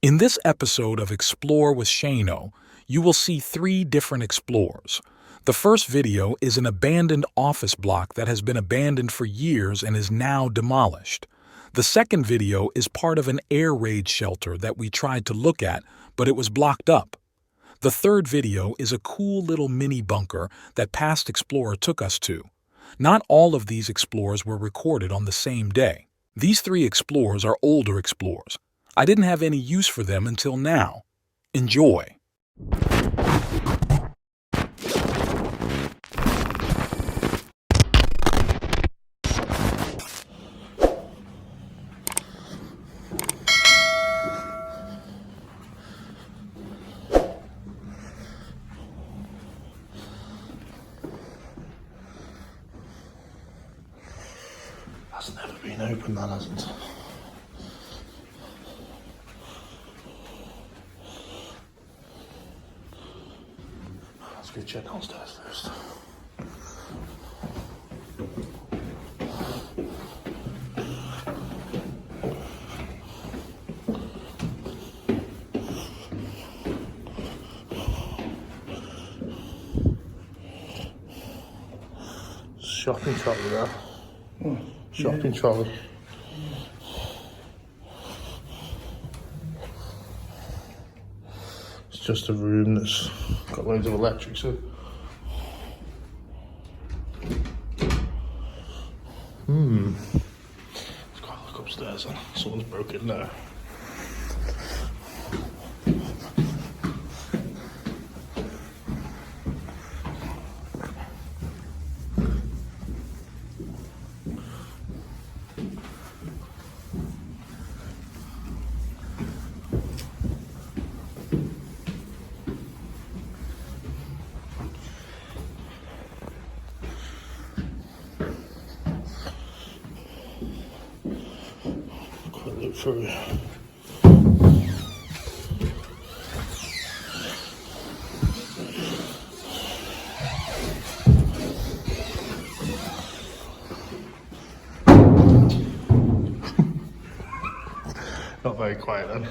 In this episode of Explore with Shano, you will see 3 different explores. The first video is an abandoned office block that has been abandoned for years and is now demolished. The second video is part of an air raid shelter that we tried to look at, but it was blocked up. The third video is a cool little mini bunker that past explorer took us to. Not all of these explores were recorded on the same day. These 3 explores are older explores. I didn't have any use for them until now. Enjoy. That's never been open, that hasn't. Let's go check downstairs first. Shopping trolley there. Shopping trolley. It's just a room that's got loads of electrics in. Let's go look upstairs and someone's broken there. Look through. Not very quiet then.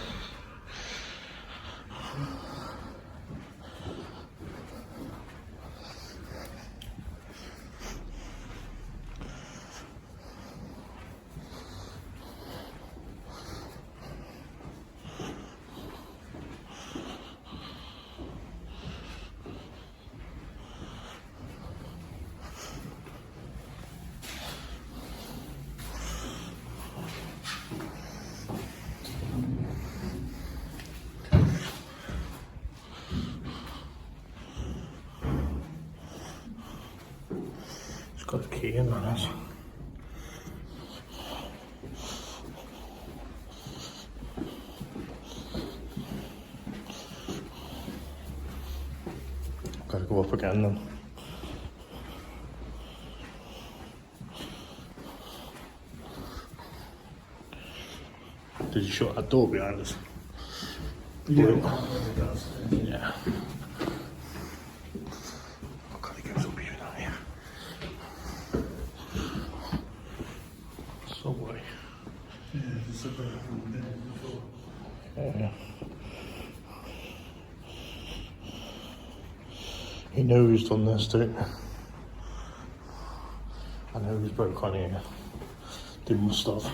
Got a key in that. Gotta go up again then. Did you shut that door behind us? Yeah. Yeah. Subway. Yeah, the subway happened there before. Yeah. You know who's done this, don't you? I know who's broke on here. They must have.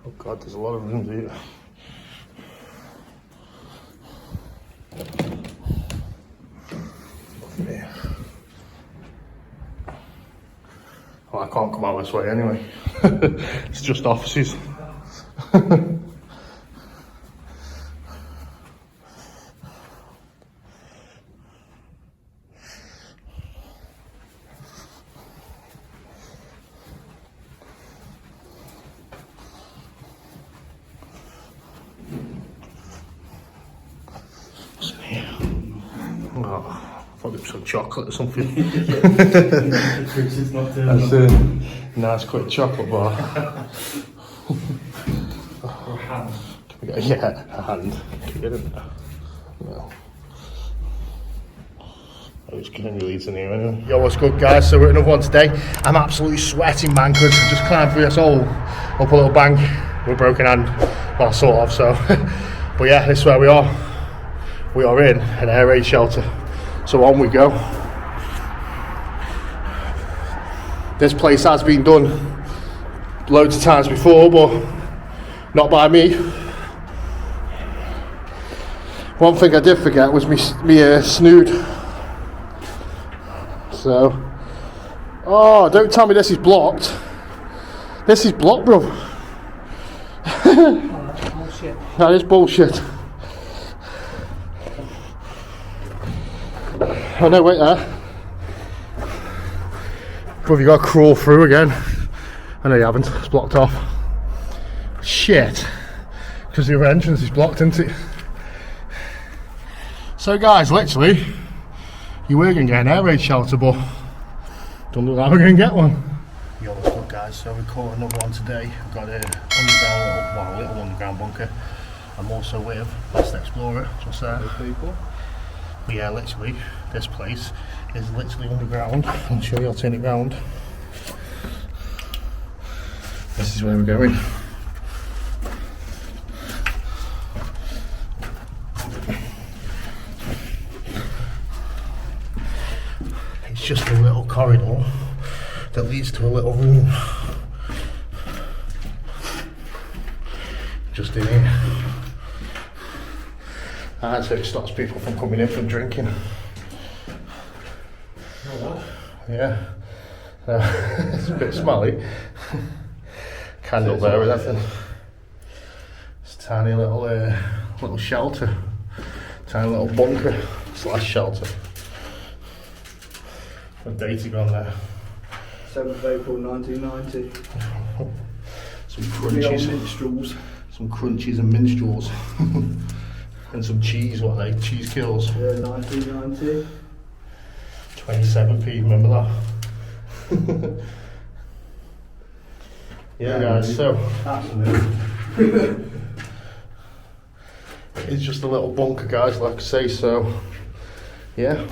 Oh God, there's a lot of rooms here. Yeah. Well, I can't come out this way anyway. It's just offices. Oh, I thought it was some chocolate or something. The fridge is not there. That's a nice quick chocolate bar. Or ham. Yeah, a hand. Get in there. It's getting released in here anyway. Yo, what's good, guys? So we're at another one today. I'm absolutely sweating, man, because I just climbed through this hole up a little bank with a broken hand. Well, sort of, so. But yeah, this is where we are. We are in an air raid shelter. So on we go. This place has been done loads of times before, but not by me. One thing I did forget was me snood. So, oh, don't tell me this is blocked. This is blocked, bro. Oh, that's bullshit. That is bullshit. Oh no, wait there. Bro, you got to crawl through again. I know you haven't, it's blocked off. Shit. Because the other entrance is blocked, isn't it? So guys, literally, you were going to get an air raid shelter, but don't look like we're going to get one. Yo, what's good, guys? So we caught another one today. We've got a little underground bunker. I'm also with Best Explorer, just there. People. But yeah, literally, this place is literally underground. I'll show you, I'll turn it round. This is where we're going. It's just a little corridor that leads to a little room. Just in here. And so it stops people from coming in from drinking. Yeah. It's a bit smelly. Candle there with everything. It's a tiny little shelter. Tiny little bunker / shelter. What date you got on there? 7th April 1990. Some crunchies. Minstrels. Some crunchies and minstrels. And some cheese, what are they? Cheese kills. Yeah, 1990. 27p, remember that? Yeah, guys, so Absolutely. it's just a little bunker, guys, like I say, so yeah.